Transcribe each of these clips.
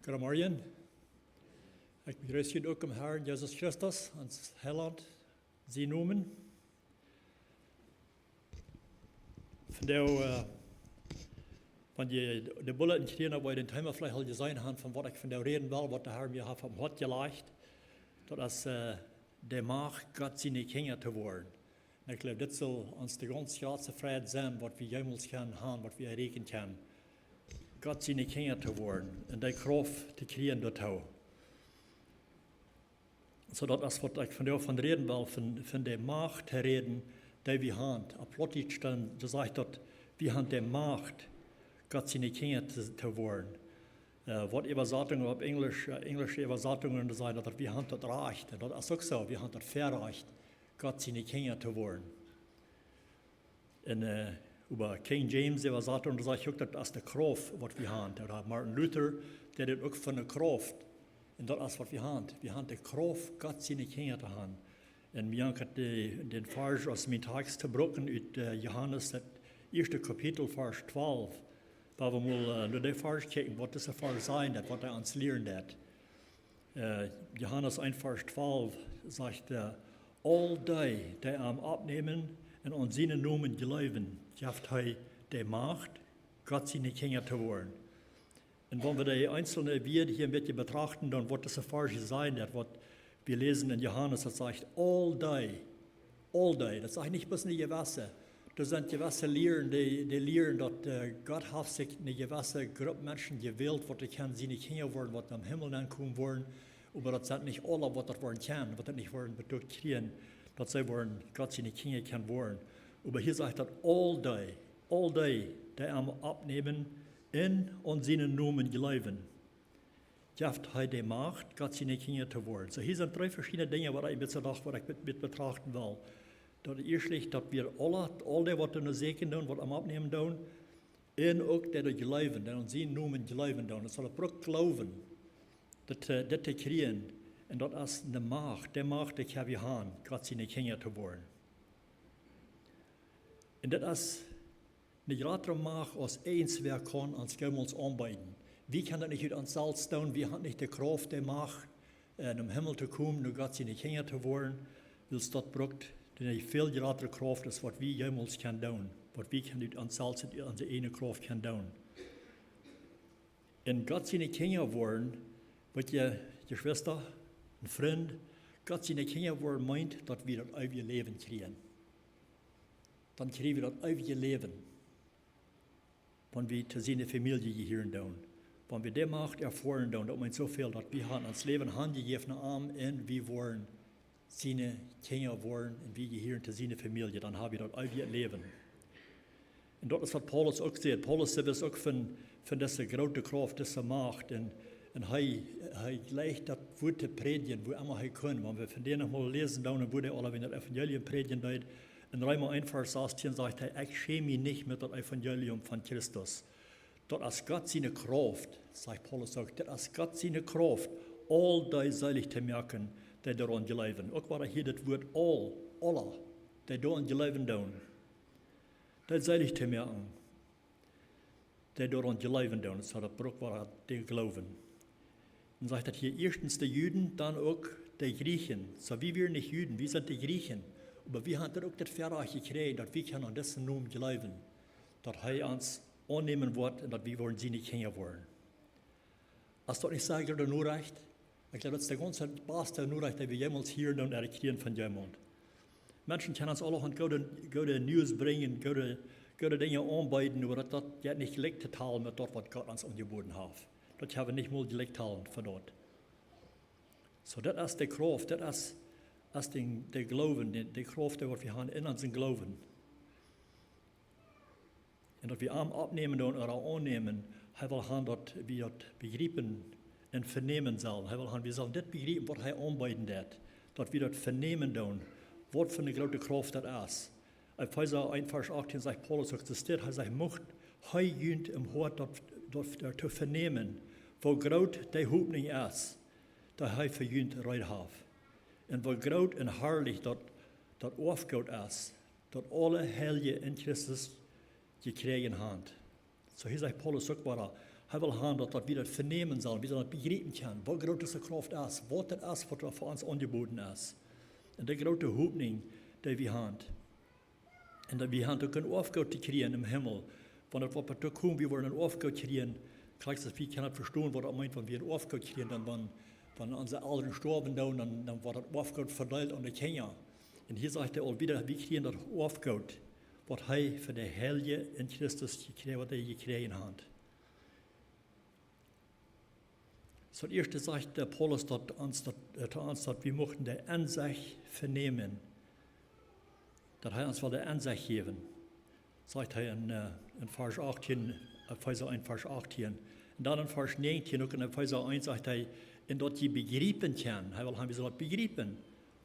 Goedemorgen. Ik begrüße jullie ook im Herrn Jesus Christus, ans Heiland, Sie noemen. Vandaar, wenn je de bulletin gekregen waar je den Thema vielleicht al gezien haben, von wat ik vandaar reden wil, wat de Herr mir hat vom Hart gelegt, dat is de Macht Gott seine Kinder te worden. En ik geloof, dit zal ons de ganz grootste vrijheid zijn, wat we jemals kunnen haben, wat we rekenen kunnen. Gott seine Kinder te worden en die kracht te krijgen daartoe. Zodat als wat ik vandaar van reden wil, van de Macht te reden, die we hebben. Op Plottisch dan gezegd dat we hebben de Macht, Gott seine Kinder te worden. Wat Übersetzungen op Englische Übersetzungen sagen, dat we hebben dat recht. En dat is ook zo, we hebben dat verrecht, Gott seine Kinder te worden. En über King James Übersetzung sage ich auch, das ist die Kraft, was wir haben. Da hat Martin Luther, der hat auch von der Kraft. Und das ist, was wir haben. Wir haben die Kraft, Gott seine Kinder zu haben. Und wir haben den Vers aus dem Text zu brücken, aus Johannes, das erste Kapitel, Vers 12. Da wir mal nur den Vers checken, was das Vers sein wird, was er uns lernen wird. Johannes 1, Vers 12 sagt, all die am Abnehmen und an seinen Namen glauben, gibt er die Macht, Gott seine Kinder zu werden. Und wenn wir die einzelnen Wörter hier ein bisschen betrachten, dann wird das ein Vers sein, das was wir lesen in Johannes, das sagt, all die, das sagt nicht bloß eine gewisse. Das sind gewisse Lehren, die lehren, dass Gott hat sich eine gewisse Gruppe Menschen gewählt, die können seine Kinder werden, die am Himmel ankommen wollen, aber das sind nicht alle, die das werden können, die das nicht werden bedeutet kriegen, dass sie werden, Gott seine Kinder können werden. Aber hier sagt er, all die am Abnehmen in und seinen Namen glauben, gibt er die Macht, Gott seine Kinder zu werden. So hier sind drei verschiedene Dinge, die ich mit betrachten will. Dat eerst dat wir all die wat in de zeken doen, wat am abnemen doen, en ook dat het geloven, dat ons zien noemen geloven doen. Dat zal ik ook geloven, dat te krijgen. En dat is de macht die ik heb gehad, Gott seine Kinder te worden. En dat is een grotere macht als eens wer kan ons Gommels aanbieden. Wie kan dat niet uit ons zelf doen, wie hat niet de kracht, die macht, om Himmel te komen, naar Gott seine Kinder te worden, wils dat brukt. Dat is veel grotere kracht als wat we jemals kunnen doen. Wat we uit onszelf, uit onze ene kracht kunnen doen. En Gott seine Kinder worden, wat je Schwester, een vriend, Gott seine Kinder worden meint, dat we dat eeuwige leven krijgen. Dan krijgen we dat eeuwige leven. Wanneer we te zijn familie hier doen. Wanneer we die macht ervaren doen, dat meint zoveel, dat we ons leven handgegeven aan en we worden seine Kinder worden en wie gehören zu seiner Familie, dann habe ich dort eeuwig Leben. Und das ist, was Paulus auch sagt. Paulus sagt auch von dieser großen Kraft, dieser Macht. Und er gleicht das Wort zu predigen, wo immer er kann. Wenn wir von denen nochmal lesen, dann wo er alle wenn das Evangelium predigen wird. In Römer 1, Vers 16 sagt er, ich schäme mich nicht mit dem Evangelium von Christus. Das ist Gott seine Kraft, sagt Paulus auch, das ist Gott seine Kraft, all die selig zu merken, die daran glauben. Ook waar hier das Wort alle, die daran glauben doen. Dat selig te merken. Die daran glauben doen. Das hat er Bruch, waar die glauben. Und sagt das hier erstens die Juden, dann auch die Griechen. So wie wir nicht Juden, wir sind die Griechen. Aber wir haben dann auch das Verrecht gekriegt, dass wir können an dessen Namen glauben. Dass er uns annehmen wird und dass wir wollen seine Kinder wollen. Als das nicht sagt, er nur recht. Ich glaube, das ist der ganze beste Nachricht, die wir jemals hier und erklären von jemand. Menschen können uns alle gute News bringen, gute Dinge anbieten, aber das hat nicht gelegt zu teilen mit dort, was Gott uns angeboten hat. Das haben wir nicht mal gelegt zu teilen von dort. So, das ist die Kraft, das ist der Glauben, die Kraft, die wir haben in unserem Glauben. Und dass wir abnehmen oder annehmen, haben wir das begriffen und vernehmen sollen. Wir sollen das begreifen, was er anbieten wird. Dass wir das vernehmen tun, was für eine große Kraft das ist. Auf Epheser 1, Vers 18 sagt Paulus, er sagt, macht jünd im Hort, das zu vernehmen, wo groß die Hoffnung ist, dass er für jünd Reut hat. Und wo groß und herrlich das aufgeht ist, dass alle Heilige in Christus gekriegt haben. So hier sagt Paulus auch, Hij wil gaan dat dat we dat vernemen zullen, we dat begrijpen kunnen. Wat grootste kracht is, wat het is wat er voor ons aangeboden is. En de grote hoopning die we hebben. En dat we hebben ook een afgoed te krijgen in de hemel. Want wat we komen, we worden een afgoed krijgen. Gelijk als we kunnen verstaan wat dat meint, want we een afgoed krijgen, dan wanneer onze ouderen sterven, dan wordt het afgoed verdeeld aan de kinderen. En hier zegt hij al wieder, we krijgen dat afgoed, wat hij voor de heilige in Christus gekregen, wat hij gekregen heeft. Zo het eerste zegt Paulus tot ons dat we mochten de inzicht vernemen. Dat hij ons wil de inzicht geven. Zegt hij in vers 18, Epheser 1, vers 18. En dan in vers 19, ook in Epheser 1, zegt hij, en dat je begrijpen kan. Hij wil we zullen het begrijpen.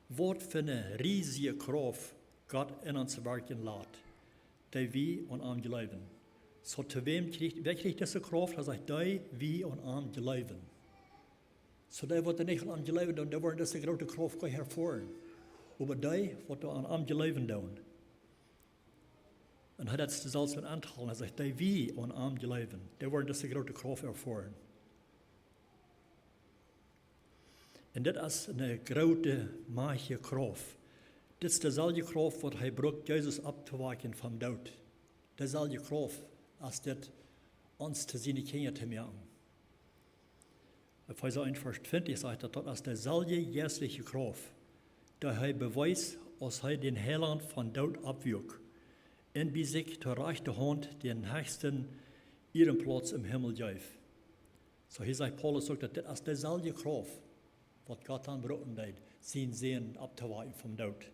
Wat voor een riesige kracht God in ons werken laat. Die we aan hem geloven. Zo te wem krijgt deze kracht? Hij zegt, die we aan hem geloven. Zo die wat er niet aan geloven doen, die worden deze grote kracht hervoeren. Maar die wat er aan hem geloven doen. En hij dat zelfs met aantal. Hij zegt, die we aan hem geloven, die worden deze grote kracht ervoeren. En dit is een grote, machtige kracht. Dit is dezelfde kracht wat hij gebruikt Jezus op te waken van dood. Dezelfde kracht als dit ons te zien kinderen te maken. Epheser 1, vers 20 zegt dat is dezelfde geestelijke kracht, die hij bewijst als hij den Heiland van dood opwekt en bij zich ter rechte hand den Höchsten ihren plaats im Himmel geeft. Zo hier zegt Paulus ook dat dit is dezelfde kracht wat God aan broken deed, zijn zin op te waken van dood.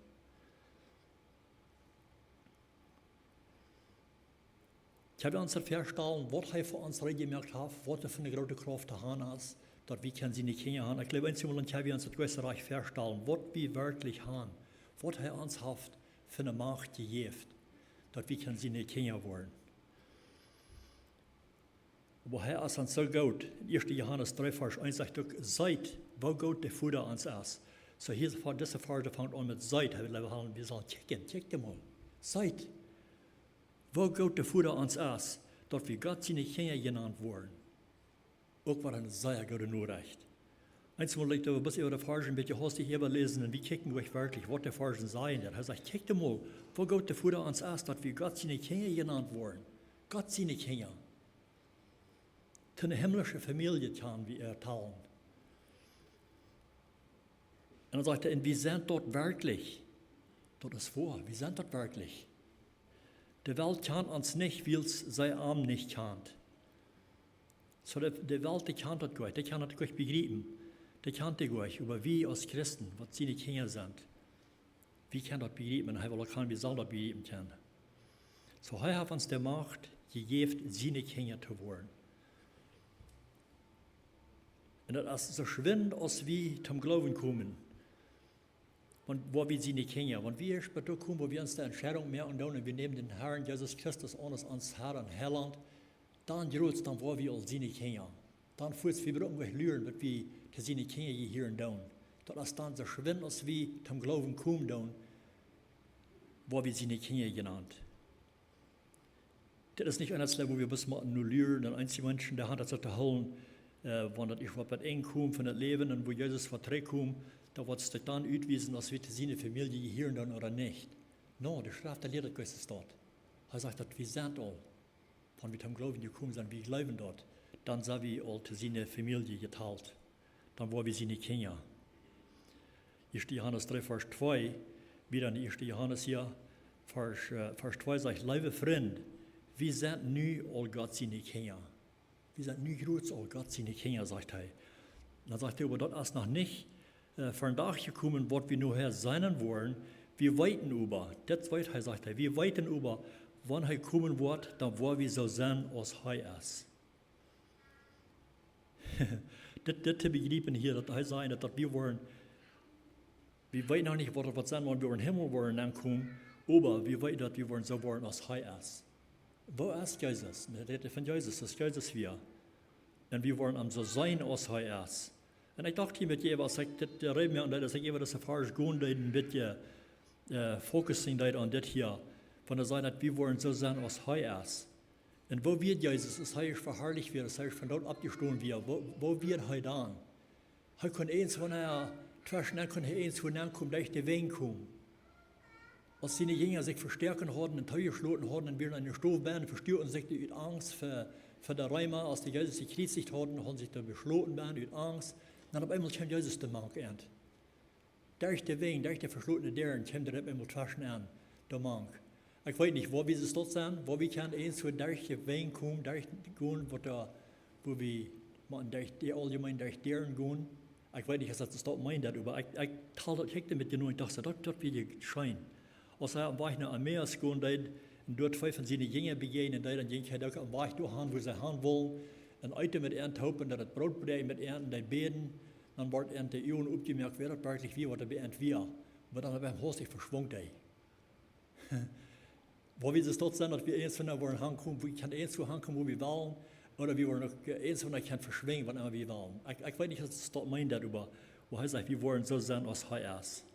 Ik heb ons verstellen wat hij voor ons gemerkt heeft, wat er voor een grote kracht te gaan is, dat we kunnen zien kinderen hebben. Ik glaube, einmal ich habe uns das größte Reich verstellen, was wir wirklich haben, was er uns hat für eine Macht gegeben, dass wir können seine Kinder werden. Aber er ist uns so gut. 1. Johannes 3, Vers 1 sagt auch, seid, wo Gott der Vater uns ist. So hier diese Verse fängt an mit seid, wir sollen checken mal. Seid, wo Gott der Vater uns ist, dass wir Gott seine Kinder genannt werden. Ook wat een zeer goede Nachricht. Einmal liegt er bis über die Versen ein bisschen hastig überlesen und wir kicken euch wirklich, was die Versen sagen. Er sagt, kickt mal, wo Gott der Vater uns ist, dass wir Gott seine Kinder genannt worden. Gott seine Kinder. Zu einer himmlischen Familie kann wir erteilen. Und dann sagt er, und wir sind dort wirklich. Das ist vor, wir sind dort wirklich. Die Welt kann uns nicht, weil es sein Arm nicht kann. So die Welt, die kann das gut, die kann das gut begreifen. Die kann das gut, aber wir als Christen, was seine Kinder sind, wir können das begreifen, und wir kann, wir sollen das begreifen können. So er hat uns die Macht gegeben, seine Kinder zu werden. Und das ist so schwindend, als wir zum Glauben kommen. Und wo wir seine Kinder, wenn wir später kommen, wo wir uns die Entscheidung mehr und wir nehmen den Herrn Jesus Christus an als Herr und Heiland, dann groß, dann waren wir als seine Kinder. Dann fühlt wir irgendwelche lernen, was wir zu seine Kinder hier und tun. Das ist dann so schwindend, als wir zum Glauben kommen, wo wir seine Kinder genannt. Das ist nicht ein Leben, wo wir bis mal nur lernen, und einzige Menschen, der hat das zu holen, wenn das ich was einkomme von dem Leben und wo Jesus verträgt, da wird es dann ausweisen, als wir zu seiner Familie hier und oder nicht. No, der Schrift der Lehrer ist dort. Er sagt, dass wir sind all. Wenn wir zum Glauben gekommen sind, wir glauben dort, dann sind wir all zu seiner Familie geteilt. Dann waren wir seine Kinder. 1. Johannes 3, Vers 2, wieder in 1. Johannes hier, Vers 2 sagt, liebe Freund, wir sind nu all Gott seine Kinder. Wir sind nu groß all Gott seine Kinder, sagt er. Dann sagt er, aber das ist noch nicht von Tag gekommen, was wir nur sein wollen. Wir weiten über, das weiß er, sagt er, wir weiten über, wann er kommen wird, dann wollen wir so sein, als er ist. Das zu begreifen hier, dass er sagt, dass wir wollen, wir weiten noch nicht, was sein wollen, wir in den Himmel wollen ankommen, aber wir weiten, dass wir wollen so wollen, als er ist. Wo ist Jesus? Der Rede von Jesus, das ist Jesus wir. Und wir wollen am so sein, als er ist. Und ich dachte hier mit dir, was ich das reden mir, und das ich immer das falsch gehen, ein bisschen focusing an das hier, von der Seite, dass wir wollen so sein, als er ist. Und wo wird Jesus, das heißt verherrlicht wird, das heißt von dort abgestohlen wird, wo wird er dann? Er kann eins, wenn er zwischen kann er eins, wenn er kommt, durch den Weg kommen. Als seine Jünger sich verstärken haben und Teuer geschloten haben und wir an der Stoffbahn verstürten sich die Angst für die Räume, als die Jesus sich gekriegt haben sich da beschloten werden, mit Angst. Dann auf einmal kommt Jesus der Mank an. Durch den Weg, durch die verschlossene Dären, kommt er auf einmal zwischen an, der Mank. Ich weiß nicht, wo wir es dort sind, wo wir können eins so durch den Weg kommen, durch gehen, wo wir durch die allgemein durch deren gehen. Ich weiß nicht, was das dort meint, aber ich talte mit dir nur und dachte, dort will ich scheinen. Als er am Weg nach Emmaus gehen, und dort zwei von seinen Jüngern begegnen, dann ging er auch am Weg durchhauen, wo sie haben wollen, und heute mit ihnen hopen, dass das Brotbrei mit ihnen, die beten, dann wird ihnen die Ohren aufgemerkt, wer das wirklich wie, was er beehrt wir. Aber dann haben wir sich verschwunden. Wo wir es dort sind, dass wir eins von wollen ankommen, wir können eins zu ankommen, wo wir wollen, oder wir wollen eins von können verschwingen, wann immer wir wollen. Ich weiß nicht, was es dort meint darüber, wo er sagt, wir wollen so sein, als er ist.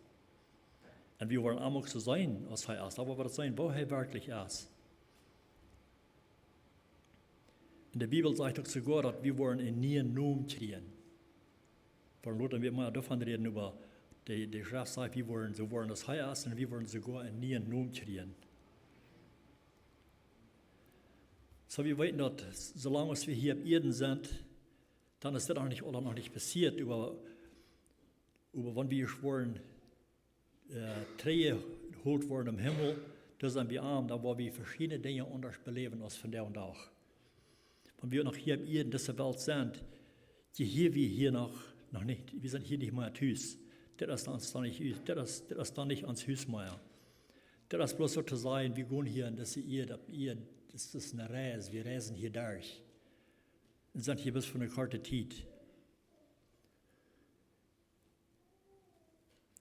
Und wir wollen auch so sein, als er ist, aber was sein, wo er wirklich ist. In der Bibel sagt doch sogar, dass wir wollen einen neuen Namen kriegen. Von Luther wird mal davon reden, über die Schrift sagt, wir wollen so wollen, als er ist, und wir wollen sogar einen neuen Namen kriegen. So, wir wissen, dass solange wir hier auf Erden sind, dann ist das auch nicht, oder noch nicht passiert, über wann wir schworen, Träge geholt worden im Himmel, da sind wir arm, da wo wir verschiedene Dinge anders beleben als von der und auch. Wenn wir noch hier auf Erden, dieser Welt sind, wir noch nicht, wir sind hier nicht mehr Hüs. Das ist dann nicht ans Hüs mehr. Das ist bloß so zu sein, wir gehen hier in diese Erde, das ist eine Reise, wir reisen hier durch. Wir sind hier bis von einer kurzen Zeit.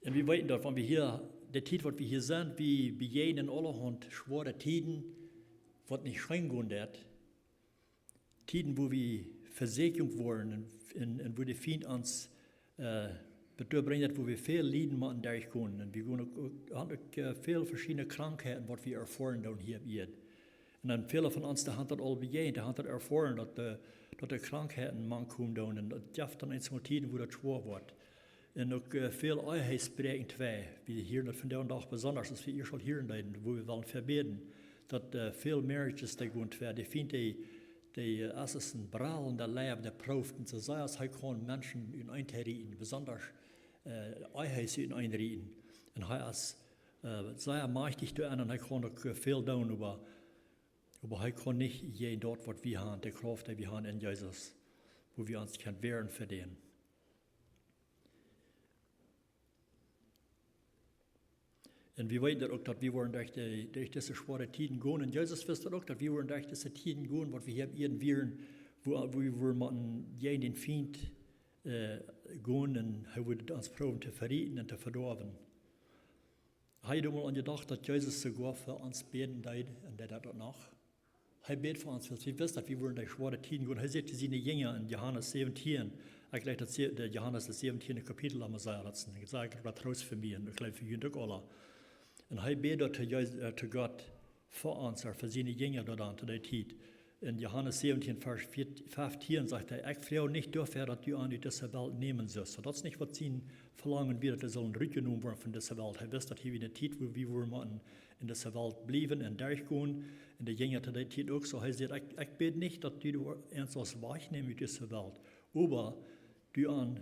Und wir wissen, dass wenn wir hier, die Zeit, wo wir hier sind, wir begegnen allerhand schwere Zeiten, was nicht schön gehen wird. Zeiten, wo wir versägt wurden und wo die Feind uns dazu bringt, wo wir viel Leiden machen durchgehen. Und wir haben auch viele verschiedene Krankheiten, was wir erfahren hier auf Erden. Und dann viele von uns, die haben das all begegnet, die haben das erfahren, dass die Krankheiten man kommen und das darf dann in so Zeiten, wo das schwer wird. Und auch viel Einheitspregen zwei, wie hier von der und auch besonders, dass wir hier schon hier wo wir wollen verbeten, dass viel Marriages da gehen zwei, die finden die ersten Brallen der Leben, der Profen, so sei es, er kann Menschen in eintreten, besonders Einheits in einreden. Und er ist sehr mächtig da und er kann auch viel tun, aber er kann nicht jeden dort, was wir haben, die Kraft, die wir haben in Jesus, wo wir uns können wehren für den. Und wir wissen auch, dass wir wollen durch diese schwere Zeiten gehen. Und Jesus wusste auch, dass wir wollen durch diese Zeiten gehen, was wir hier werden, wo wir jeden den Feind gehen und er würde uns proben zu verrieten und zu verdorben. Ich habe mal gedacht, dass Jesus sogar für uns beten wird und das danach. Er betet für uns, weil wir wissen, dass wir wollen durch schwere Zeiten gehen. Er sagte seine Jünger in Johannes 17, ich glaube, dass Johannes das 17. Kapitel haben wir sagen lassen. Ich sage, das war Trost für mich und ich glaube für jeden alle. Und er betet zu Gott für uns, für seine Jünger dort zu der Zeit. In Johannes 17, Vers 15 sagt er, ich flehe nicht dafür, dass du an diese Welt nehmen sollst. So, das ist nicht, was sie verlangen wird, dass sollen rückgenommen werden von dieser Welt. Er weiß, dass hier eine Zeit, wo wir in dieser Welt bleiben und durchgehen. Und die Jünger zu der Zeit auch so. Er sagt, ich bete nicht, dass du uns was wegnehmen mit dieser Welt, aber du an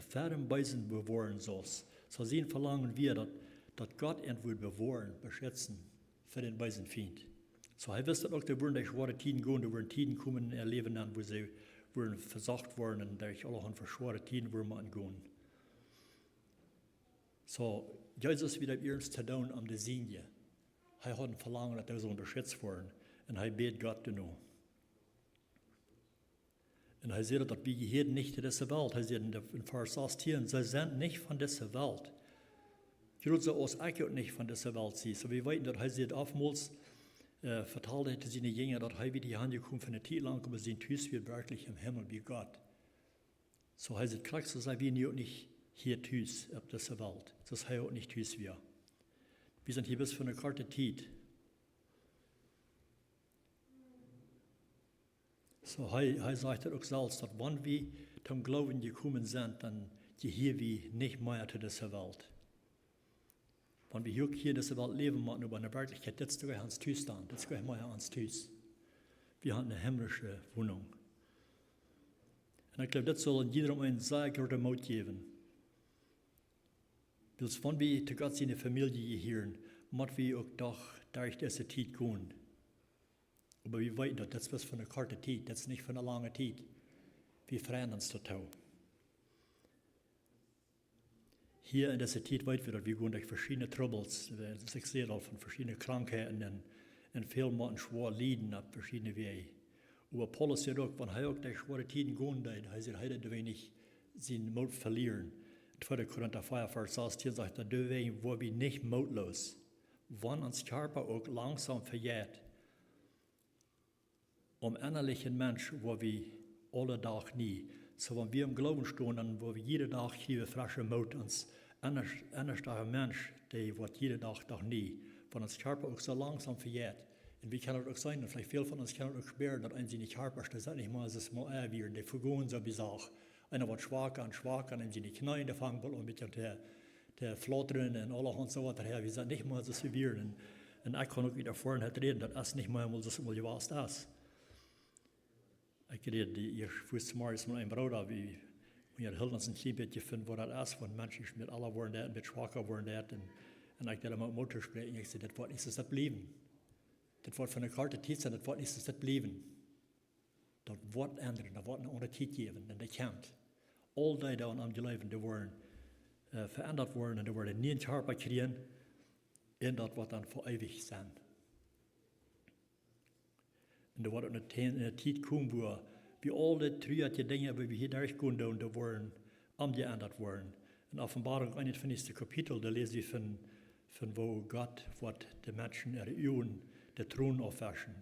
fernen Beisen bewahren sollst. So sie verlangen wir, dass Gott ihn will bewahren, beschützen für den bösen Feind. So er wusste auch, da würden durch schwere Zeiten gehen, da würden Zeiten kommen in ihr Leben an, wo sie würden versagt worden und durch allerhand schwere Zeiten würden man gehen. So, Jesus wieder ernst zu tun am der Sinne. Er hat ein Verlangen, dass er so unterschätzt worden und er bet Gott danach. Und er sagt, dass wir gehören nicht zu dieser Welt. Er sagt in Vers 16, sie sind nicht von dieser Welt. Gerade aus ich nicht von dieser Welt sind. So wir wissen, dass er sagt, oftmals verteilt hätte seine Jünger, dass er wieder angekommen von der Zeit lang, aber sein Tüß wird wirklich im Himmel wie Gott. So heißt es, kriegst du sei wir nicht hier Tüß auf dieser Welt. Das heißt auch nicht Tüß wir. Wir sind hier bis für eine kurze Zeit. So, hij sagt auch selbst, dass wenn wir zum Glauben gekommen sind, dann gehören wir nicht mehr zu dieser Welt. Wenn wir hier in dieser Welt leben, machen über eine Wirklichkeit, das ist doch ans Zustand, das ist mal ans Tus. Wir haben eine himmlische Wohnung. Und ich glaube, das soll in jedem einen sehr großen Mut geben. Dus wenn wir zu Gott seine Familie gehören, müssen wir auch doch durch diese Zeit gehen. Aber wir wissen, dass das ist für eine kurze Zeit, das ist nicht für eine lange Zeit. Wir freuen uns total. Hier in dieser Zeit wissen wir, dass wir gehen durch verschiedene Troubles, ich sehe da von verschiedenen Krankheiten und viele Menschen schwer leiden auf verschiedene Wege. Aber Paulus sagt auch, wenn er auch durch schwere Zeiten gehen will, er sagt, er darf nicht seinen Mut verlieren. 2. Korinther 5, Vers 16 sagt, da dürfen wir nicht mutlos, wenn uns Körper auch langsam verjährt. Innerlichen Mensch, wo wir alle Tag nie. So, wenn wir im Glauben stehen, dann wo wir jeden Tag hier frische Mut uns. Anders der Mensch, der wird jeden Tag doch nie. Wenn uns Körper auch so langsam verjährt. Und wie kann es auch sein, und vielleicht viele von uns können auch spüren, dass ein sie Körper, das ist nicht mal, es ist mal werden, die vergehen so wie Sache. Einer wird schwacher, und sie die Knie, der fangen an mit der Flottern und alle und so weiter. Wir sind nicht mal so severe. Und ich kann auch wieder vorhin reden, dass es nicht mal so mal gewasst ist. Ich rede, ich wusste mal mit einem Bruder, wie wir hielten uns ein bisschen finden, wo das ist, wenn Menschen mit aller worden, mit schwacher worden, und ich dachte mal Mutter sprechen, ich sagte, das wird nicht so bleiben. Das wird von der Karte Zeit sein, das wird nicht so bleiben. Das wird ändern, das wird eine andere Zeit geben, denn das kommt. All die da am Leben, die werden verändert worden, und die werden nie einen Körper kriegen, und das wird dann für ewig sein. Und da wird eine Zeit kommen, wo wir alle drei Dinge, die wir hier durchgehen, die werden geändert werden. In Offenbarung 21. Kapitel, da lese ich von wo Gott wird die Menschen ihre Augen, den Thron aufwaschen.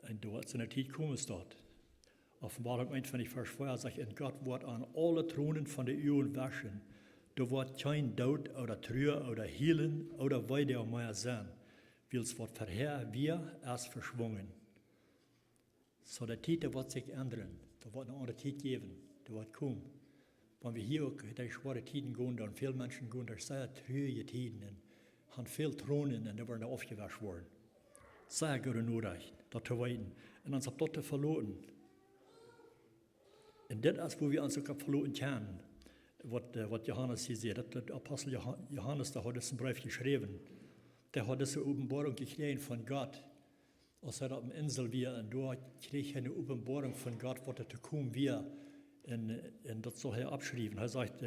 Und da wird so eine Zeit kommen, ist dort. Offenbarung 21, Vers 4 sagt, und Gott wird an alle Thronen von den Augen waschen. Da wird kein Tod oder Trühe oder Heilen oder Weide mehr sein. Weil es wird vorher wir erst verschwungen. So der Zeit wird sich ändern. Da wird eine andere Zeit geben. Da wird kommen. Wenn wir hier auch durch schwere Zeiten gehen, dann viele Menschen gehen durch sehr trüge Zeiten und haben viele Thronen und da werden aufgewaschen worden. Sehr gute Nachricht, das zu weiten. Und uns habt dort verloren. Und das ist, wo wir uns auch verloren können, was Johannes hier sieht. Der Apostel Johannes, der hat das im Brief geschrieben. Der hat diese Offenbarung gekriegt von Gott. Als er auf der Insel war, und dort krieg er eine Offenbarung von Gott, was er zu kommen wir. Und das soll er abschreiben. Er sagt,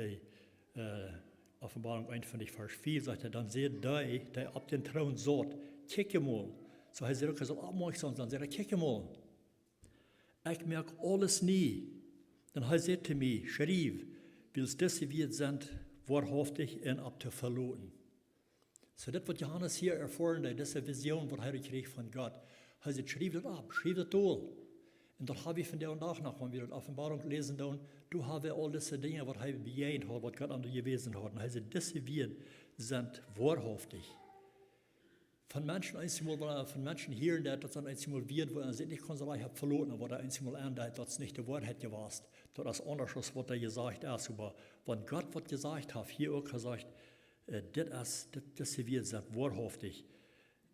Offenbarung 21, Vers 4, sagt er, dann seht der ab den Thron sagt, kicke mal. So er sagt, er soll aufmerksam sein, sagt er, kicke mal. Ich merke alles nie. Dann er sagt zu mir, schrieb, weil diese wir sind, wahrhaftig und ab zu verloren. So das, was Johannes hier erfahren hat, diese Vision, was er kriegt von Gott, er sagt, schrieb das ab, schrieb das durch. Und das habe ich von der und nach, wenn wir die Offenbarung lesen, du hast all diese Dinge, was er bejaht hat, was Gott an dir gewesen hat. Und er sagt, diese wir sind wahrhaftig. Von Menschen einmal, von Menschen hier, das dann einmal wird, wo er sagt, ich kann sagen, ich habe verloren, aber der einmal ändert, dass es nicht die Wahrheit gewesen. Das ist anders, als was er gesagt hat. Aber wenn Gott was gesagt hat, hier auch gesagt, diese wir sind wahrhaftig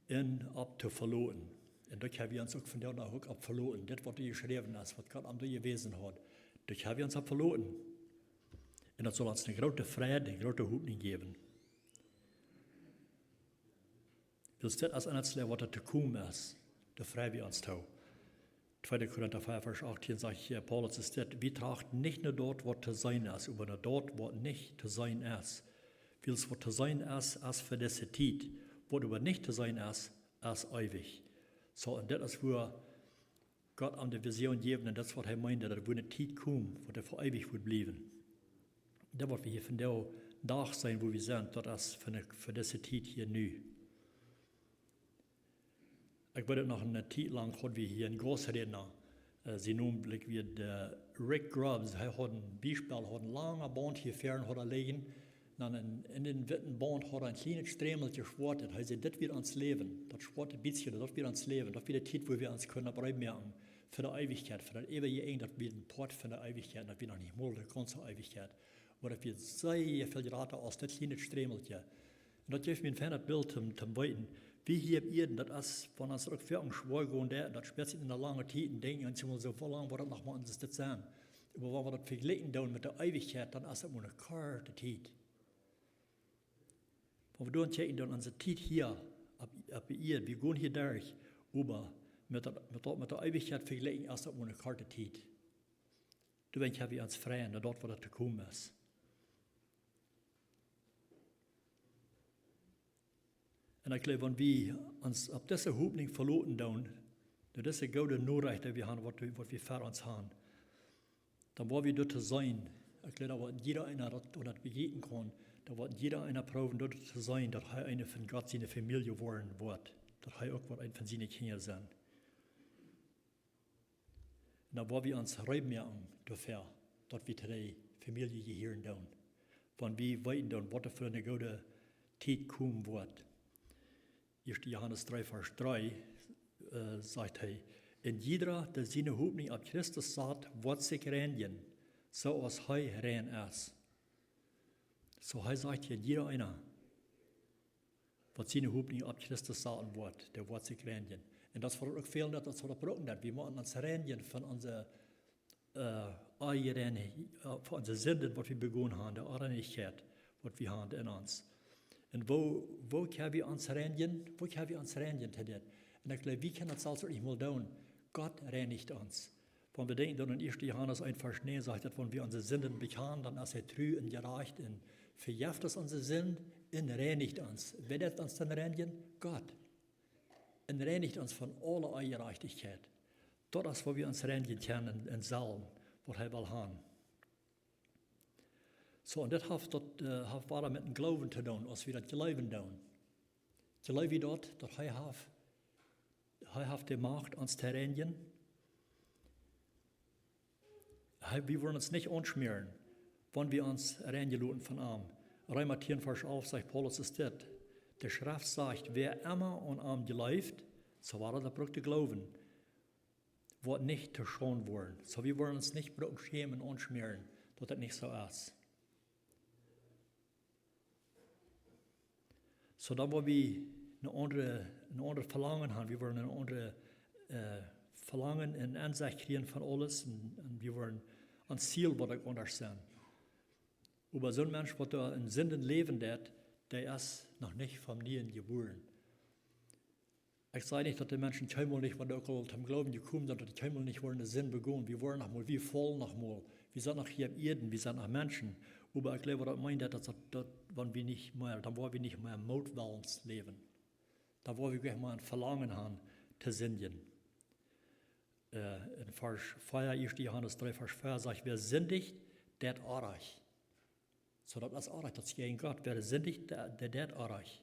und ab zu verloren. Und das haben wir uns auch von der auch ab verloren. Das, was geschrieben ist, was Gott an dir gewesen hat, das haben wir uns ab verloren. Und das soll uns eine große Freude, eine große Hoffnung geben. Das ist das Einzige, was da zu kommen ist. Da freuen wir uns drauf. 2. Korinther 5, Vers 18 sagt hier, Paulus ist das, wir trachten nicht nur dort, was zu sein ist, aber nur dort, was nicht zu sein ist. Weil es, was zu sein ist, ist für diese Zeit. Was aber nicht zu sein ist, ist ewig. So, und das ist, wo Gott an der Vision geben, und das, was er meinte, dass wo eine Zeit kommt, wo der für ewig wird bleiben. Das, was wir hier von der Tag sein, wo wir sind, das ist für diese Zeit hier neu. Ich weiß noch eine Zeit lang, hatten wir hier einen Großredner, sie nun wie der Rick Grubbs, er hat ein Beispiel, hat ein langer Band hier fern, hat er liegen, dann in den witten Band hat er ein kleines Strämelchen geschwartet, er sagt, das wird ans Leben, das schwarte bisschen, das wird ans Leben, das wird die Zeit, wo wir uns können bleiben merken, für die Ewigkeit, für das ewige Ende, dass wir ein Port für die Ewigkeit, dass wir noch nicht mal die ganze Ewigkeit. Aber dass wir sehr viel raten aus das kleine Stremeltje. Und das gibt mir ein fernes Bild zum Weiten. Wie hier im Erden, das ist, wenn uns auch für uns schwer gehen, das speziell in der langen Zeit, denken uns immer so, wie lange wird das noch mal uns das sein? Aber wenn wir das vergleichen mit der Ewigkeit, dann ist das immer eine kurze Zeit. Wenn wir dann checken, dann unsere Zeit hier, ab ihr, wir gehen hier durch, aber mit der Ewigkeit vergleichen, ist das immer eine kurze Zeit. Du denkst, wir uns freuen, dort, wo das zu kommen ist. Und ich glaube, wenn wir uns auf diese Hoffnung verloren tun, diese gute Nachricht, die wir haben, was wir für uns haben, dann wollen wir dort sein. Ich glaube, da wird jeder einer das begegnen kann, da wird jeder einer proben, dort zu sein, dass er eine von Gott seine Familie werden wird, dass er auch ein von seinen Kindern sein. Und dann wollen wir uns reinmerken dafür, dass wir die Familie hier tun. Wenn wir weiten, dann was für eine gute Zeit kommen wird. 1. Johannes 3, Vers 3 sagt er, in jeder, der seine Hoffnung auf Christus sagt, wird sich reinigen, so als er rein ist. So er sagt hier, jeder einer, was seine Hoffnung auf Christus sagen wird, der wird sich reinigen. Und das wird auch fehlen, das wird brauchen. Wir müssen uns reinigen von unseren von unseren Sünden, was wir begonnen haben, der Unreinigkeit, was wir haben in uns. Und wo können wir uns reinigen? Wo können wir uns reinigen? Und ich glaube, wie können das also nicht mal tun? Gott reinigt uns. Wenn wir denken, dann in 1. Johannes 1, Vers 9 sagt, dass wenn wir unsere Sünden bekennen, dann ist er treu und gerecht und vergibt uns unsere Sünden und reinigt uns. Wer wird uns dann reinigen? Gott. Und reinigt uns von aller Ungerechtigkeit. Das ist, wo wir uns reinigen können und sollen, was er will haben. So, und das hat was mit dem Glauben zu tun, als wir das Glauben tun. Glauben wir dort, dass er hat die Macht, uns zu reinigen. Wir wollen uns nicht anschmieren, wenn wir uns reinigen von ihm. Römer 10, Vers 11 sagt Paulus ist das. Die Schrift sagt, wer immer an ihm glaubt, so war er braucht Glauben, wird nicht zu schon worden. So wir wollen uns nicht schämen und anschmieren, dass das nicht so ist. So dann, wo wir eine andere Verlangen haben, wir wollen eine andere Verlangen und Ansicht kriegen von alles und wir wollen ein Ziel, was ich anders sein. Aber so ein Mensch, der da in Sünden leben wird, der ist noch nicht vom Nieren geboren. Ich sage nicht, dass die Menschen keinmal nicht, wenn sie auch zum Glauben gekommen sind, dass die keinmal nicht wollen, den Sinn begonnen. Wir wollen noch mal, wir fallen noch mal. Wir sind noch hier im Erden, wir sind noch Menschen. Aber ich glaube, das meint, dass wenn wir nicht mehr, dann wollen wir nicht mehr im Mutwillens leben. Dann wollen wir gleich mal ein Verlangen haben, zu sündigen. In Vers 4, 1. Johannes 3, Vers 4 sagt, wer sündigt, der arach. So, das ist arach, das ist gegen Gott. Wer sündigt, der arach.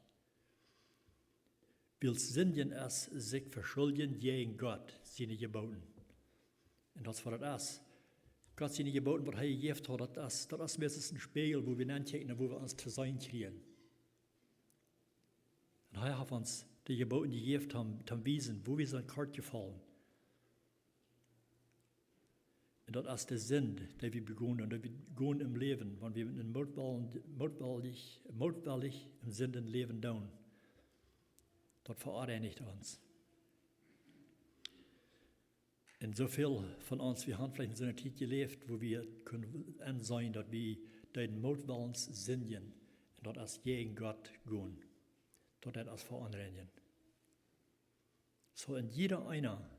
Will sündigen ist, sich verschulden gegen Gott, seine Geboten. Und das war das ist. Gott seine Geboten, was er gegeben hat, das ist meistens ein Spiegel, wo wir nachdenken, wo wir uns zu sein kriegen. Und er hat uns die Geboten gegeben, zum Wiesen, wo wir sind kalt gefallen. Und das ist der Sinn, den wir begonnen, und wir begonnen im Leben, wenn wir mutwillig im Sünden leben tun. Das verunreinigt uns. Und so viel von uns, wir haben vielleicht in so einer Zeit gelebt, wo wir können ansehen, dass wir den Mutwillens sündigen und das ist gegen Gott gehen. Das ist verunreinigen. So, und jeder einer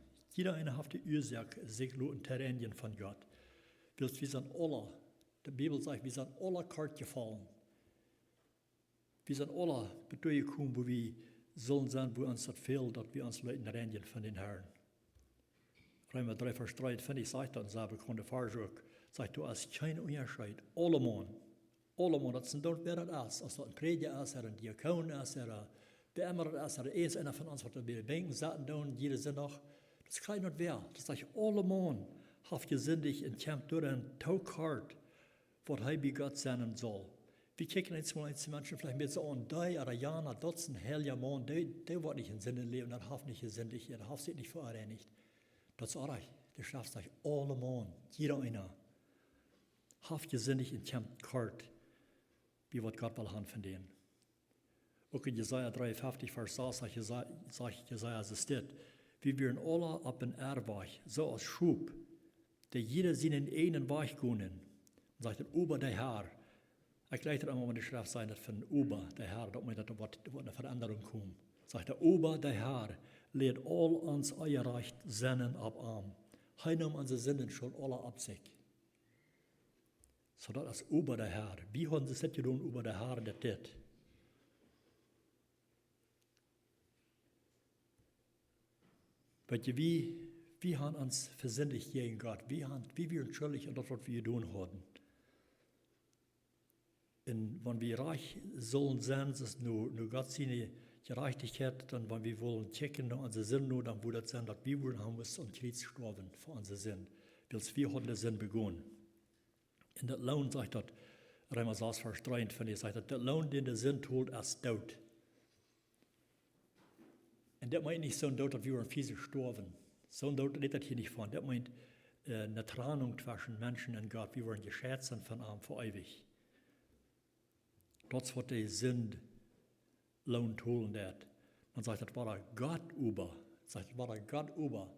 hat die Ursache, sich zu reinigen von Gott. Wir sind alle, die Bibel sagt, wir sind alle kalt gefallen. Wir sind alle gekommen, wo wir sollen sein, wo uns das fehlt, dass wir uns Leuten reinigen von den Herrn. Römer 3, Vers 3, finde ich, sagt dann, selber konnte Farschuk, sagt, du hast keinen Unterschied. Alle Mann, das sind dort, wer das ist. Als das ein Prediger ist, ein Diakon ist, wer immer das ist, einer von uns, was wir denken, sagen, jeder sind noch, das ist kein und wer. Das sagt, alle Mann hat gesündigt und kämpft durch einen Taukart, was er bei Gott sein soll. Wir kicken jetzt mal die Menschen vielleicht mit so an, drei oder Jana, Dutzend, Helja Mann, der wird nicht in Sünde leben, der hat nicht gesündigt, der hat sich nicht vereinigt. Dat is aardig. De schrift zegt allemaal, jeder einer. Halfgezinnig in Camp Kart, wie wat Gott will haben von denen. Ook in Jesaja 53, Vers 6 sagt Jesaja, es steht, wie wir alle auf den Erdweg, so als Schub, der jeder seinen eigenen Weg gehen. Und sagt, über der Herr. Ich leite einmal, wenn die Schrift sagt, von über der Herr, dass eine Veränderung kommt. Sagt er, über der Herr lädt all uns euer Recht Sinnen ab Arm. Hij nimmt unsere Sinnen schon alle ab sich. So das ist über der Herr. Wie haben sie das getan über der Herr, das tut? Weet je, wie haben uns versündigt gegen Gott? Wie wir schuldig an das, was wir tun haben. Und wenn wir reich sollen sein, ist nur Gott seine Gerechtigkeit, dann wenn wir wollen checken nach unseren Sinn, nur dann würde es sein, dass wir haben müssen und Kreuz sterben für unseren Sinn. Weil wir haben den Sinn begonnen. Und der Lohn sagt das, Römer 6, Vers 23, sagt das, der Lohn, den der Sinn tut, ist Tod. Und das meint nicht so ein Tod, dass wir physisch sterben. So ein Tod redet das hier nicht von. Das meint eine Trennung zwischen Menschen und Gott. Wir wollen geschätzt sein von ihm für ewig. Das, was der Sinn Lohn tun wird. Man sagt, das war Gott über. Sagt, das war Gott über.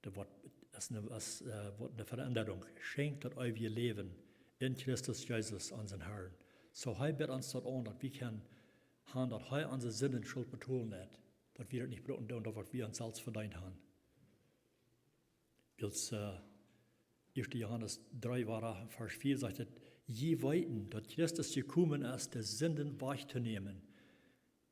Das ist eine Veränderung. Schenkt das ewige Leben in Christus Jesus, unseren Herrn. So er wird uns das an, dass wir können haben, dass er unsere Sinnen Schuld betonen hat. Dass wir das nicht brauchen, und was wir uns selbst verdient haben. Als 1. Johannes 3 war, Vers 4 sagt, je weiten, dass Christus gekommen ist, der Sünden wegzunehmen.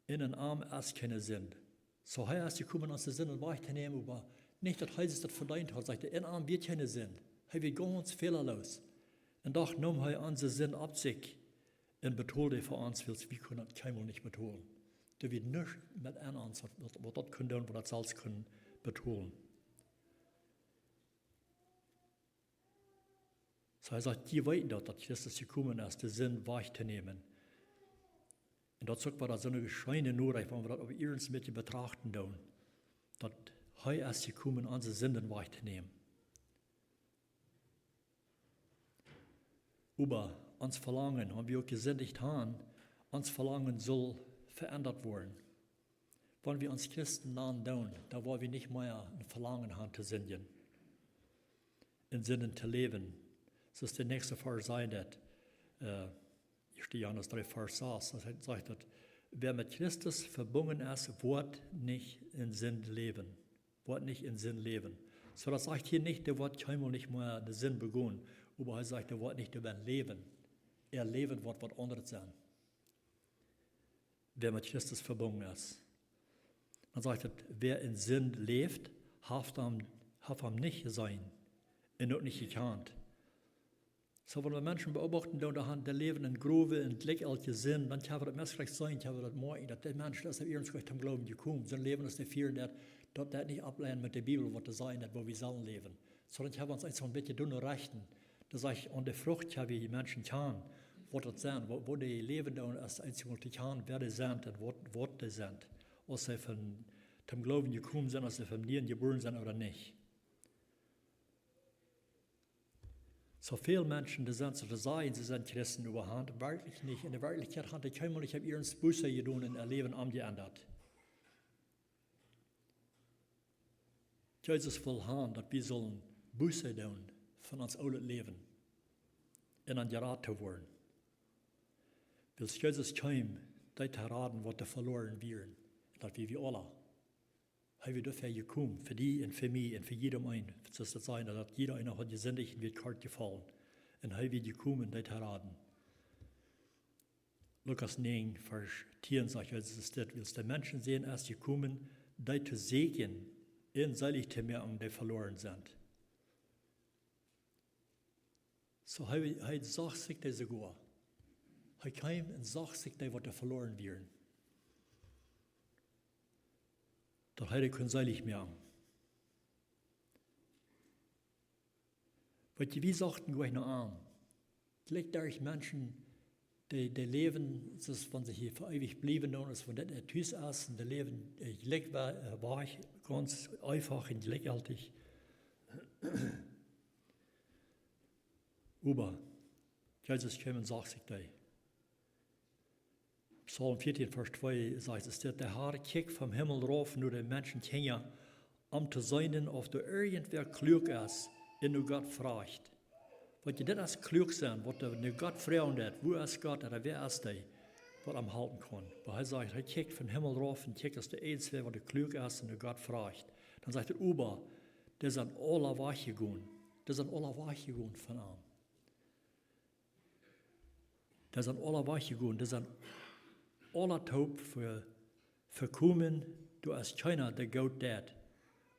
In den Arm ist keine Sünde. So er ist gekommen, uns die Sünden wegzunehmen, aber nicht, dass er sich das verdient hat, sagt er, in den Arm wird keine Sünde. Er wird ganz fehlerlos. Und doch nahm er unsere Sünde ab sich und betolte für uns, weil wir können das keinmal nicht betonen. Da wird nichts mit uns, was das können und was das selbst können, betonen. So er sagt, die weiten dort, dass Christus gekommen ist, die Sinn wegzunehmen. Und dazu war das so eine Scheine nur, wenn wir das auf ihrens mit betrachten, dass er ist gekommen, unsere Sünden wegzunehmen. Aber uns Verlangen, haben wir auch gesündigt haben, uns Verlangen soll verändert werden. Wenn wir uns Christen nahen tun, da wollen wir nicht mehr ein Verlangen haben zu sündigen, in Sünden zu leben. Das ist der nächste Vers sein, dass 1. Johannes 3, Vers 6, das sagt, dass wer mit Christus verbunden ist, wird nicht in Sinn leben. Wird nicht in Sinn leben. So, das sagt hier nicht, der wird keinmal nicht mehr den Sinn begonnen, aber er sagt, der wird nicht über leben. Er leben wird was anderes sein. Wer mit Christus verbunden ist. Man sagt, wer in Sinn lebt, hat ihm nicht sein, und auch nicht gekannt. So, wenn wir Menschen beobachten, der leben in Grove, in gleichalte Sinn, dann kann das meistens sein, dass morgen, dass der Mensch, das auf ihren zum Glauben gekommen, sein Leben ist der Vier, der nicht ablehnen mit der Bibel, was das sein hat, wo wir sollen leben. Sondern haben wir uns einfach ein bisschen dünne Rechten. Das sage ich, an der Frucht haben wir die Menschen kann, was das sein, wo die leben, da ist einzig und die kann, wer die sind und was die sind. Ob sie von dem Glauben gekommen sind, ob sie von Nieren geboren sind oder nicht. So viele Menschen, die sind zu sagen, sie sind Christen überhand, wirklich nicht. In der Wirklichkeit hat die keinmal, ich habe ihren Buße getan und ihr Leben angeändert. Jesus will haben, dass wir sollen Buße tun von uns alten Leben und an Rat zu werden. Weil Jesus kam, die zu raten, was verloren werden, dass wir alle. Er wird dafür gekommen, für die und für mich und für jedem einen. Das ist das sein, dass jeder einer hat gesündigt und wird kalt gefallen. Und er wird gekommen, die zu raten. Lukas 9, Vers 10 sagt, es ist das, willst der Menschen sehen, erst gekommen, die zu segnen, in selig zu merken, die verloren sind. So, er sagt sich das sogar. Er kam und sagt sich, die, was verloren werden. Dass heute können selig merken. Wie sagten gleich noch an? Gleich durch Menschen, die leben, wenn sie hier für ewig bleiben, von der Tüß essen, die leben gleich war ich ganz einfach und gleichaltig. Aber Jesus kam und sagt sich da. Psalm 14, Vers 2 sagt es, der Herr kijkt vom Himmel rauf, nur den Menschen hängen, zu sein, ob du irgendwer klug ist, in du Gott fragt. Wat je dit als klug zijn, wat de Gott vragen hat, wo ist Gott, oder wer ist der, was am halten kann. Weil er sagt, er kijkt vom Himmel rauf und kijkt, dass der Einzige, was der klug ist, und der Gott fragt. Dann sagt er, Ober, der sind alle weggegangen. Der sind alle weggegangen von ihm. Der sind alle weggegangen. Der sind alle taub für kommen. Du hast keiner, der Gott dat.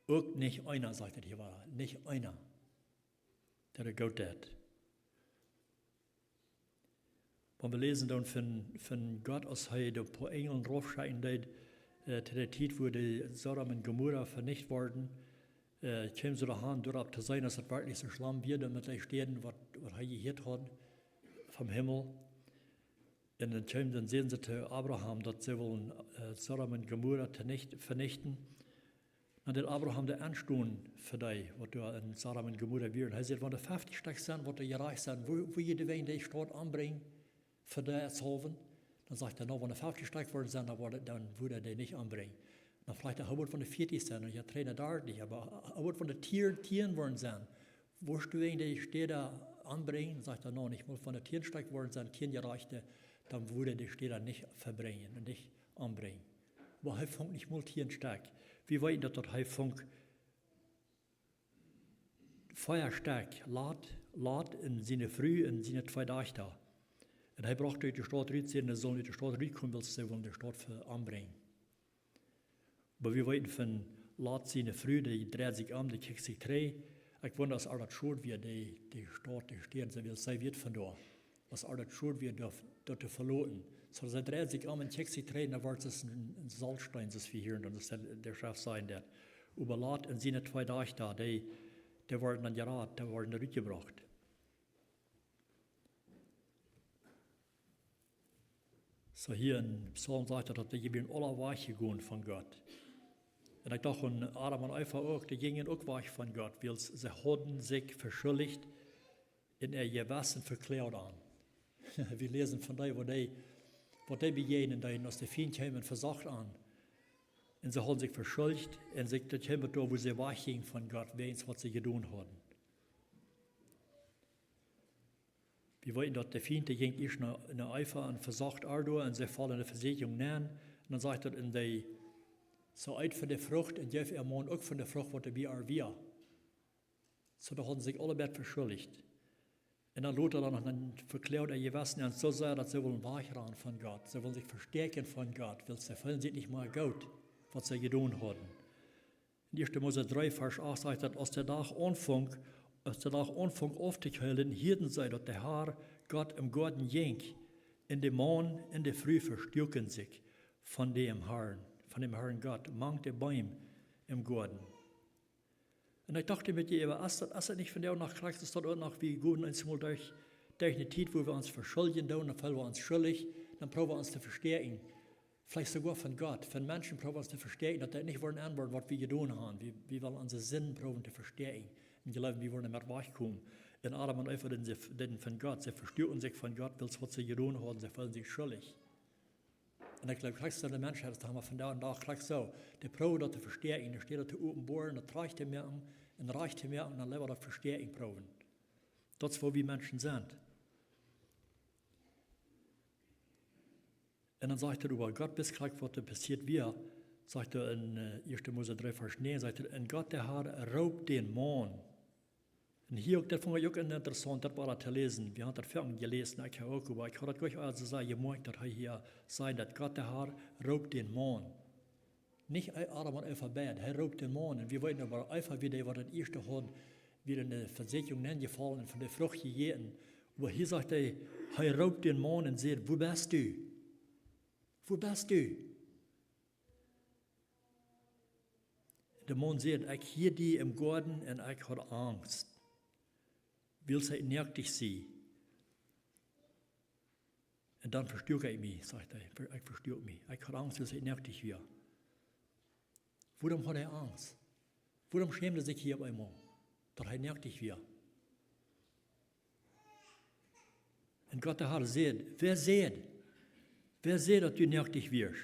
Auch nicht einer, sagt er hier, nicht einer, der Gott dat. Wenn wir lesen dann von Gott, als er die paar Engel draufscheiden hat, zu der Zeit, wo die Sodom und Gomorra vernichtet wurden, kämen sie daheim, dort zu sein, dass es wirklich so schlimm wird, damit die Städten, was er gehört hat, vom Himmel. Und dann sehen sie zu Abraham, dass sie wollen Sodom und Gomorra vernichten. Und dann Abraham der Anstund für die, was da in Sodom und Gomorra wird. Er sagt, wenn die 50 Stück sind, was da gereicht sind, wo jeder wen die Stadt anbringen, für die zu helfen, dann sagt er, no, wenn die 50 Stück worden sind, dann würde er die nicht anbringen. Dann vielleicht er wird von der 40 sein, und ich traine da nicht, aber er wird von den Tieren worden sein. Wo du wen die Städte anbringen, dann sagt er, no, ich muss von den Tieren Stück worden sein, Tieren gereichte, dann würde die Städte nicht verbringen und nicht anbringen. Aber er fängt nicht mal Tieren stark. Wir wollen, dass er fängt feuerstark lädt in seine Früh, in seine 2 Tage da. Und er braucht die Stadt rüberziehen, er soll in die Stadt rüberkommen, weil sie wollen die Stadt anbringen. Aber wir wollen von lädt seine Früh, die dreht sich die kriegt sich 3. Ich wundere, dass alles schuld wird, die Stadt, die stehen, sie wird von da. Dass alles schuld wird, dort verloren. So, sie dreht sich und kriegt sich 3, dann wird es ein Salzstein, das wir hier, und das der Chef sein, der überlädt in seine 2 Tage da, die werden dann geraten, die werden zurückgebracht. So hier in Psalm sagt er, dass die gehen alle weggegangen von Gott. Und ich dachte, an Adam und Eva auch, die gingen auch weg von Gott, weil sie hatten sich verschuldigt in ihr Gewissen verklärt an. Wir lesen von denen, wo die begegnen, die aus der Feind kamen, versagt an. Und sie haben sich verschuldigt und sich das kamen da, wo sie weggingen von Gott, wenigstens was sie getan haben. Wir wollten, dass der Feind, der ging erst in der Eifer und versagt Ardo und sie fallen in der Versicherung nähen. Und dann sagt er, in der so uit von der Frucht und Jeff ermahnt auch von der Frucht, was der wir wir. So da haben sich alle beide verschuldigt. Und dann lot er dann noch einen verklärt er gewissen und so sehr, dass sie wollen weichran von Gott. Sie wollen sich verstärken von Gott, weil sie fühlen sich nicht mal gut, was sie getan haben. In 1. Mose 3, Vers 8 sagt er, als der Tag anfing aufzuhellen, hielten sie, dass der Herr Gott im Garten ging. In dem Morgen, in der Früh verstärken sich von dem Herrn Gott, manche Bäume im Garten. Und ich dachte mit dir, ist das nicht von der nach Christus, ist das auch noch wie gut uns mal durch eine Zeit, wo wir uns verschulden, dann fallen wir uns schuldig, dann brauchen wir uns zu verstärken. Vielleicht sogar von Gott, von Menschen brauchen wir uns zu verstärken, dass die nicht wollen antworten, was wir getan haben. Wir wollen unsere Sinn brauchen zu verstärken. Und wir glauben, wir wollen damit wegkommen. In Adam und Eva, denn von Gott, sie verstärken sich von Gott, weil sie was sie getan haben, sie fühlen sich schuldig. Und ich glaube, kriegst du den Menschen, das haben wir von da und da, kriegst so, die Probe, das zu verstärken, da steht das zu offenbaren, das reicht zu merken, und reicht zu merken, und dann leben wir das Verstärken proben. Das ist, wo wir Menschen sind. Und dann sagt er über Gott, bis gleich, was da passiert wird, sagt er in 1. Mose 3, Vers 9, sagt er, und Gott, der Herr, raubt den Mond. Und hier, das fand ich auch interessant, das war da zu lesen. Wir haben das vorhin gelesen, ich habe auch, aber ich habe das gleich also sagen, ihr mögt, dass hier sein, dass Gott, der Herr, raubt den Mond. Nicht Adam und Eva bad, er raubt den Mond. Und wir wollten aber einfach wieder, was das erste hat, wieder eine Versicherung gefallen und von der Frucht gegeben. Aber hier sagt er raubt den Mond und sagt, wo bist du? Wo bist du? Der Mond sagt, ich hier die im Garten und ich habe Angst. Will sie nervig sein. Und dann verstärke ich mich, sagt er. Ich verstärke mich. Ich habe Angst, dass ich nervig werde. Warum hat er Angst? Warum schämt er sich hier auf einmal? dat hij nøchtig weer. En Gott der Herr sagt, wer seht, dass du nøchtig wirst?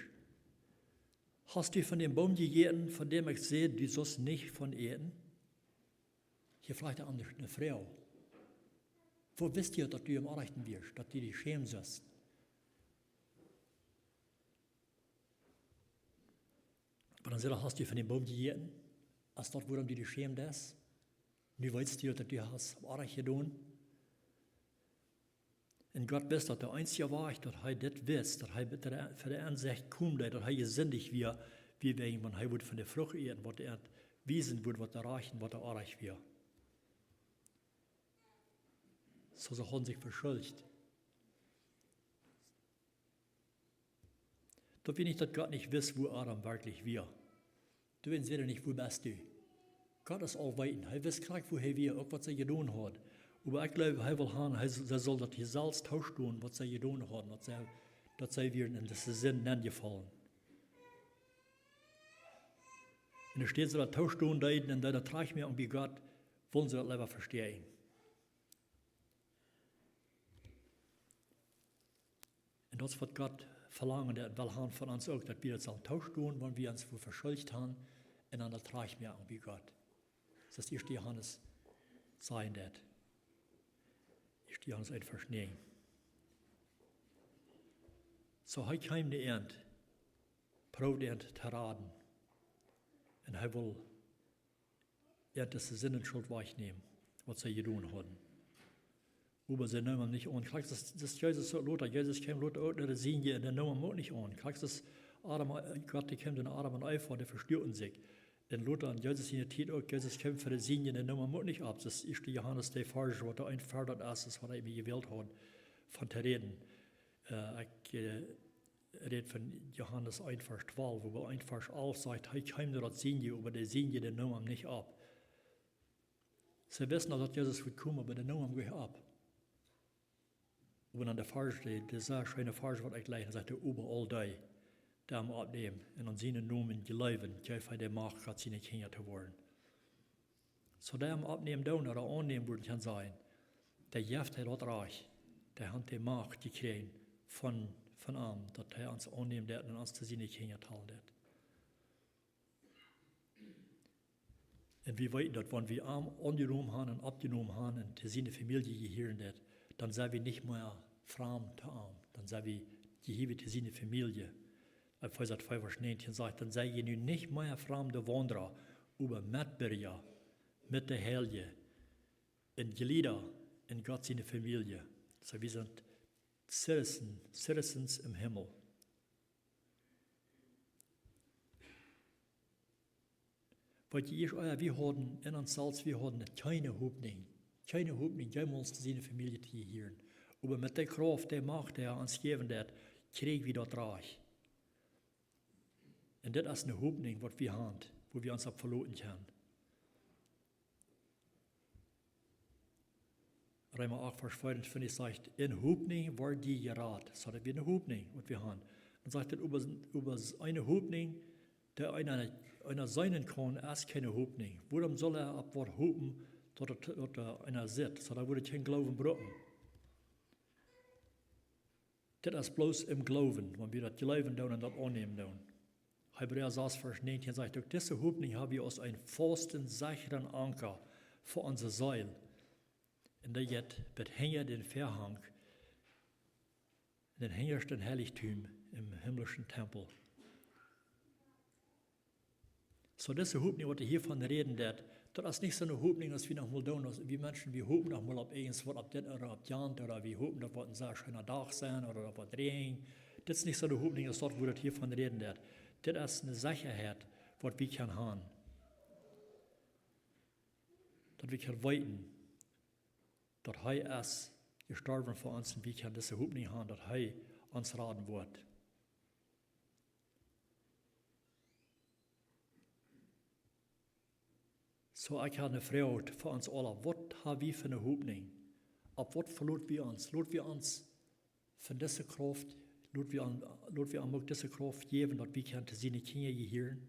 Hast du von dem Baum gegessen, von dem ich sehe, du sollst nicht von eten? Hier fragt er eine Frau. Wo wisst ihr, dass du im Anrechten wirst, dass du dich schämen sollst? Aber dann sagt er, hast du von dem Baum gegessen, als dort, worum du dich schämen lässt? Nu weißt du, dass du hast im Anrecht getan. Und Gott weiß, dass der einzige Weg, dass er das weiß, dass er für die Ansicht kommt, dass er gesündigt wird, wie wenn er von der Frucht essen, was er wiesen wird, was er erreichen, was er erreicht wird. So sie haben sich verschuldigt. Da will ich, dass Gott nicht weiß, wo Adam wirklich wird. Du willst nicht, wo bist du. Gott ist allweitend. Er weiß gleich, wo er wird, auch was er getan hat. Aber ich glaube, er will haben, er soll das hier selbst tauschen, was er getan hat, dass sie werden in das Sinn gefallen. Und da steht so, dass tauschen da, und da trage ich mir irgendwie Gott, wollen sie das lieber verstehen. Und das wird Gott verlangen, der will haben von uns auch, dass wir das tauschen, wenn wir uns verschuldigt haben, und dann trage ich mir irgendwie Gott. Das ist die Johannes sein das. Die Johannes ein Verschneien. So hij kam de Ernte, probeert Ernte te raden. En hij wil das Sinnenschuld wegnehmen, was sie getan haben. Aber sie nehmen nicht an. Kriegst das Jesus so, Lothar, Jesus kam Lothar auch, der sehen je, der nehmen auch nicht an. Kriegst das Adam, Gott, die kommt in Adam und Eva, der verstörten sich. Und Lothar und Jesus in der Zeit auch, Jesus kämpft für die Singen, der nehmen auch nicht ab. Das ist die Johannes, der falsch, was er einfordert ist, was er eben gewählt hat, von zu reden. Ich rede von Johannes 1, Vers 12, wo 1, Vers 11 sagt, hey, kein das Singen, aber der Singen, der nehmen nicht ab. Sie wissen auch, dass Jesus wird kommen, aber der nehmen geht ab. Und dann der Vers, der sehr schöne Vers, was ich gleich sagte, überall da. Der am abnehmen und an seinen Namen gelaufen, gleich der Macht hat seine Kinder zu werden. So der am abnehmen down oder annehmen würde kann sein, der Jeft hat das Reich, der hat die Macht gekriegt von ihm, dass er uns annehmen wird und uns zu seinen Kindern teilen wird. Und wir wissen, dass wenn wir angenommen haben und abgenommen haben und zu seiner Familie gehören wird, dann sind wir nicht mehr fremd zu ihm, dann sind wir gehört zu seiner Familie. Epheser 2, Vers 19 sagt, dann sei ihr nun nicht mehr fremde Wanderer, aber Mitbürger mit der Heilige, in Glieder in Gott seine Familie. So wir sind Citizens im Himmel. Weil wir haben in uns selbst, wir haben keine Hoffnung, jemals zu seiner Familie zu gehören. Aber mit der Kraft, der Macht, der uns geben wird, kriegen wir das Reich. Und das ist eine Hoffnung, was wir haben, wo wir uns verloren können. Römer 8, Vers 25 sagt, in Hoffnung war die gerat. So hat wir eine Hoffnung, was wir haben. Dann sagt er, über eine Hoffnung, der einer sein kann, ist keine Hoffnung. Warum soll er ab was hoffen, dass einer sitzt? So da würde kein Glauben brauchen. Das ist bloß im Glauben, wenn wir das Glauben und das annehmen. Hebräer 6, Vers 19 sagt, durch diese Hoffnung haben wir uns einen festen, sicheren Anker für unser Seil. Und der jetzt behängt den Verhang, den herrschenden Heiligtum im himmlischen Tempel. So diese Hoffnung, die hiervon reden, das ist nicht so eine Hoffnung, dass wir noch mal tun, wie Menschen, wir hoffen noch mal auf irgendwas, auf das oder auf Jant, oder wir hoffen, dass wir ein sehr schöner Tag sein, oder auf was drehen. Das ist nicht so eine Hoffnung, dass dort, wo das hiervon reden, das ist eine Sicherheit, was wir können haben. Dass wir können weiten, dass er ist gestorben für uns und wir können diese Hoffnung haben, dass er uns raten wird. So, ich habe eine Frage für uns alle. Was haben wir für eine Hoffnung? Ab was verloren wir uns? Lot wir uns von dieser Kraft, lot wir uns diese Kraft geben, dass wir zu seinen Kindern gehören?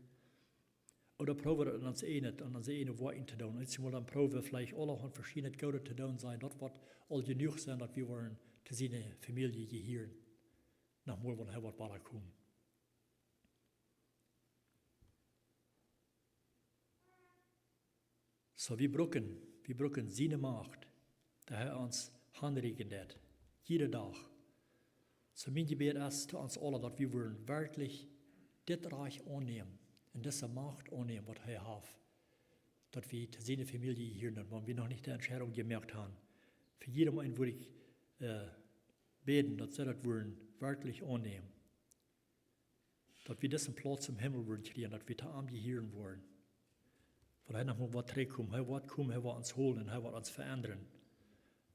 Oder probeer het aan ons ene woorden te doen. Eens dan probeer vielleicht alle van verschillende gouden te doen zijn. Dat wordt al genoeg zijn dat we worden te zijn familie hier. Nog meer van hij wordt waar komen. So wir brauchen seine Macht, dat hij ons handreiken dat, jede dag. So mein Gebet ist zu uns alle, dass wir wirklich das Reich annehmen und diese Macht annehmen, was er hat. Dass wir zu seiner Familie hier sind, wenn wir noch nicht die Entscheidung gemerkt haben. Für jedermann würde ich beten, dass sie das wirklich annehmen. Dass wir diesen Platz im Himmel kriegen, dass wir zu ihm gehören wollen. Weil er noch mal was zurückkommt, er wird kommen, er wird uns holen, er wird uns verändern.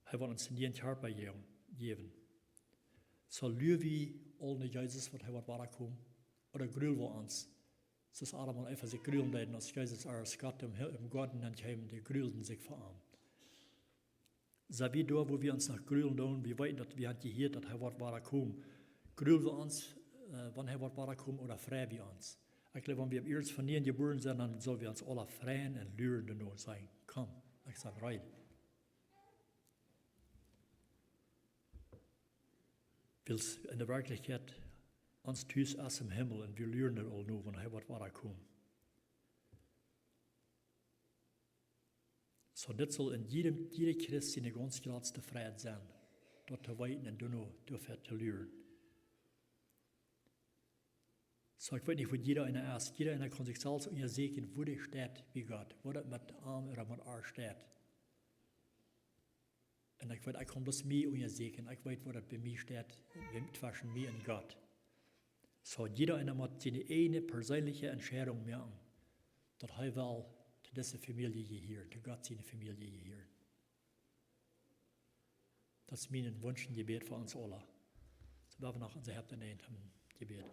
Er wird uns in den Körper geben. So lügen wir alle Jesus, was er wird kommen, oder grülen wir uns. Es ist allemaal einfach sich grülen werden, als Jesus als Gott im Garten kommen, die grülen sich vor ihm. So wie da, wo wir uns nach grülen tun, wir wissen, dass wir gehört, dass er wird kommen, grülen wir uns, wann er wird kommen, oder freuen wir uns. Ich glaube, wenn wir erst von ihnen geboren sind, dann sollen wir uns alle freuen und lüren und sagen, komm, ich sage rein. Weil es in der Wirklichkeit uns Tüß ist im Himmel und wir lüren das all nur, wenn er wird kommen. So, das soll in jeder Christ eine ganz große Freiheit sein, dort zu weiten und dafür zu lüren. So, ich weiß nicht, wo jeder einer ist. Jeder einer kann sich selbst in ihr sehen, wo der steht wie Gott, wo das mit Arm oder mit Arm steht. Und ich weiß, ich kann bloß mich in ihr sehen, ich weiß, wo das bei mir steht, zwischen mir und Gott. So, jeder einer muss seine eine persönliche Entscheidung machen, dass er will zu dieser Familie gehören, zu Gott seine Familie gehören. Das ist mein Wunsch und Gebet für uns alle. So, wir noch unser Herz in den Gebet.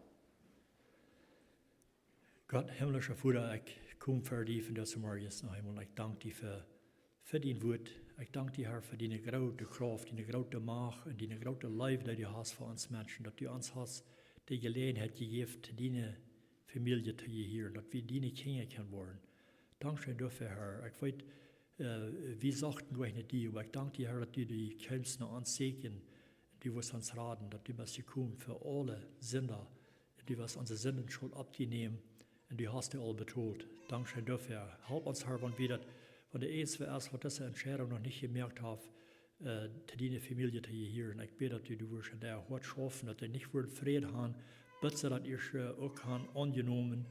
Gott, himmlischer Vater, ich komme für dich von diesem Morgens noch einmal. Ich danke dir für dein Wort. Ich danke dir, Herr, für deine große Kraft, deine große Macht und deine große Liebe, die du hast für uns Menschen, dass du uns hast die Gelegenheit gegeben, deine Familie zu gehören, dass wir deine Kinder können werden. Dankeschön dafür, Herr. Ich weiß, wir sagten durch nicht die, aber ich danke dir, Herr, dass du die kommst nach uns segnen, du wirst uns raten, dass du bist gekommen für alle Sünder, du wirst unsere Sündenschuld abnehmen. Und du hast dir alle betont. Dankeschön dafür. Help uns, Herr, wenn wir das, wenn der Erste ist, was diese Entscheidung noch nicht gemerkt haben, zu deiner Familie zu gehören. Ich bete, dass du wirst in der Hort schaffen, dass sie nicht Frieden haben, bitte, dass ihr auch angenommen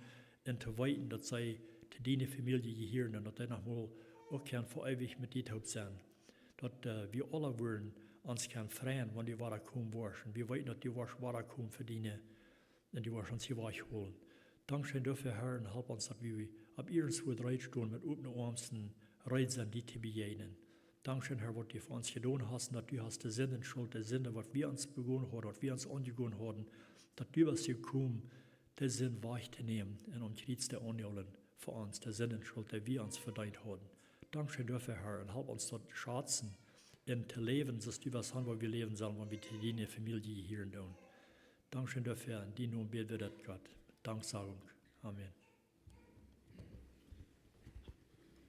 und zu weiten, dass sie zu deiner Familie gehören und dass sie noch mal auch für ewig mit dir sein. Dass wir alle wollen uns freuen, wenn die Ware kommen wirst. Wir weiten, dass die Ware kommen für deine, und die wirst uns hier holen. Dankeschön dafür, Herr, und help uns, dass wir ab irgendwo reinstehen mit offenen Armen reisen, die zu begegnen. Dankeschön, Herr, was du für uns getan hast, dass du hast die Sünde schuld, die Sünde, was wir uns begonnen haben, was wir uns angegangen haben, dass du bist gekommen, die Sünde wegzunehmen und um Kreuz zu annehmen für uns, die Sünde schuld, die wir uns verdient haben. Dankeschön dafür, Herr, und help uns dort schätzen, und zu leben, dass du was haben, wo wir leben sollen, wenn wir zu deiner Familie hier tun. Dankeschön dafür, in deinem Namen beten wir das, Gott. Danksagung. Amen.